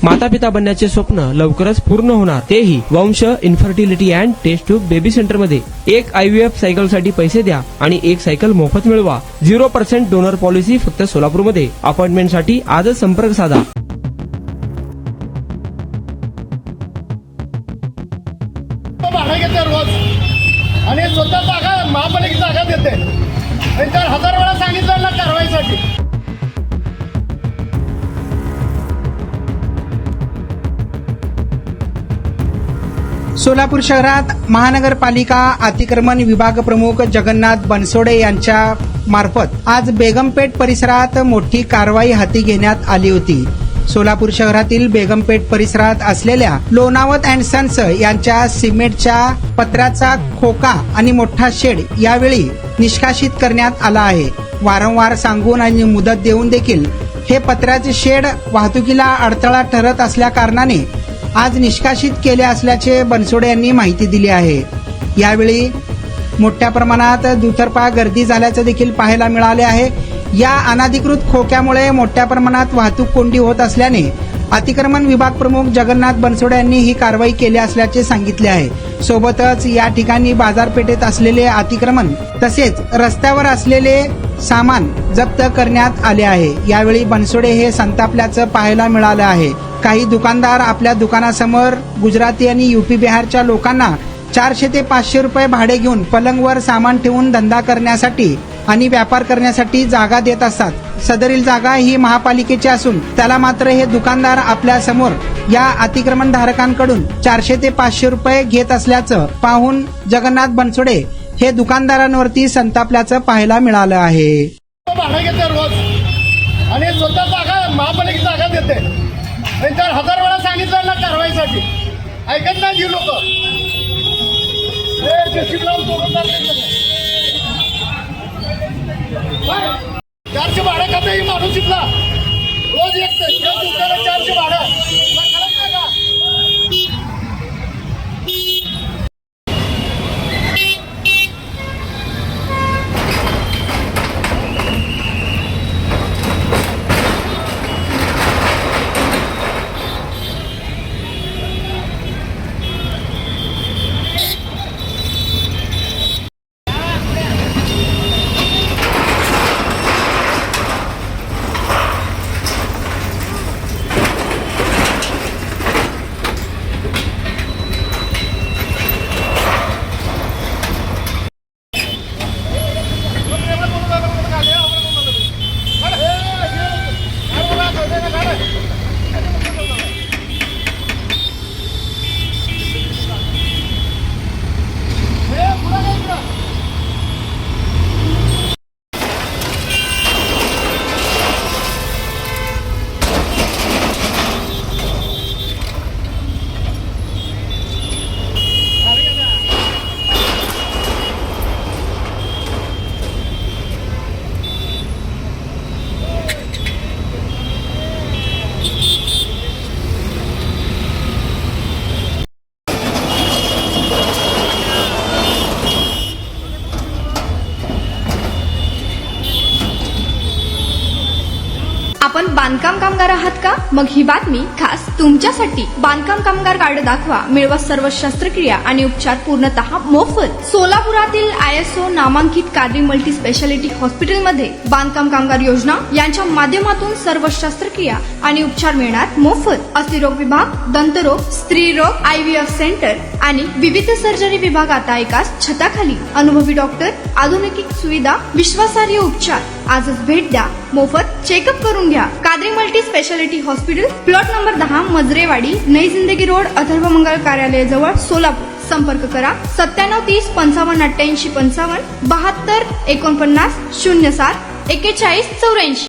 माता पिता बनण्याचे स्वप्न लवकरच पूर्ण होणार, तेही Vansh infertility and test tube baby centre मध्ये। एक IVF सायकल साठी पैसे द्या आणि एक सायकल मोफत मिळवा। 0% डोनर पॉलिसी फक्त सोलापूरमध्ये। अपॉइंटमेंट साठी आजच संपर्क साधा। भाडं घेते रोज आणि स्वतः जागा महापालिका जागा देते आणि तर 1000 वेळा सांगितलं ना कारवाईसाठी। सोलापूर शहरात महानगरपालिका अतिक्रमण विभाग प्रमुख जगन्नाथ बनसोडे यांच्या मार्फत आज बेगमपेठ परिसरात मोठी कारवाई हाती घेण्यात आली होती। सोलापूर शहरातील बेगमपेठ परिसरात असलेल्या लोणावत अँड सन्स यांच्या सिमेंटच्या पत्र्याचा खोका आणि मोठा शेड यावेळी निष्कासित करण्यात आला आहे। वारंवार सांगून आणि मुदत देऊन देखील हे पत्र्याचे शेड वाहतुकीला अडथळा ठरत असल्या कारणाने आज निष्कासित केले असल्याचे बनसोडे यांनी माहिती दिली आहे। यावेळी मोठ्या प्रमाणात दुतर्फा गर्दी झाल्याचे देखील पाहायला मिळाले आहे। या अनधिकृत खोक्यामुळे मोठ्या प्रमाणात वाहतूक कोंडी होत असल्याने अतिक्रमण विभाग प्रमुख जगन्नाथ बनसोडे यांनी ही कारवाई केली असल्याचे सांगितले आहे। सोबतच या ठिकाणी बाजारपेठेत असलेले अतिक्रमण तसेच रस्त्यावर असलेले सामान जप्त करण्यात आले आहे। यावेळी बनसोडे हे संतापल्याचं पाहायला मिळालं आहे। काही दुकानदार आपल्या दुकानासमोर गुजराती आणि UP बिहारच्या लोकांना 400 ते 500 रुपये भाडे घेऊन पलंगवर सामान ठेवून धंदा करण्यासाठी आणि व्यापार करण्यासाठी जागा देत असतात। सदरील जागा ही महापालिकेची असून त्याला मात्र हे दुकानदार आपल्या समोर या अतिक्रमण धारकांकडून 400 ते 500 रुपये घेत असल्याचं पाहून जगन्नाथ बनसोडे हे दुकानदारांवरती संतापल्याचं पाहायला मिळालं आहे। भाडं घेते रोज आणि स्वतः जागा महापालिका जागा देते आणि तर 1000 वेळा सांगितलं ना कारवाईसाठी ऐकत नाही लोक। चारशे भाडं खाते ही माणूस इथला रोज एक 400 भाडं कळत नाही का? आपण बांधकाम कामगार आहात का? मग ही बातमी खास तुमच्यासाठी। बांधकाम कामगार कार्ड दाखवा, मिळवा सर्व शस्त्रक्रिया आणि उपचार पूर्णतः मोफत। सोलापुरातील ISO नामांकित कादरी मल्टी स्पेशालिटी हॉस्पिटलमध्ये बांधकाम कामगार योजना यांच्या माध्यमातून सर्व शस्त्रक्रिया आणि उपचार मिळणार मोफत। अस्थिरोग विभाग, दंतरोग, स्त्रीरोग, IVF सेंटर आणि विविध सर्जरी विभाग आता एकाच छताखाली। अनुभवी डॉक्टर, आधुनिक सुविधा, विश्वासार्ह उपचार। आजच भेट द्या, मोफत चेकअप करून घ्या। Qadri multi speciality hospital, plot number 10, Majrewadi, नई जिंदगी रोड, अथर्व मंगल कार्यालय जवळ, सोलापूर। संपर्क करा 9730 55 88 55 72 49 07 41 84।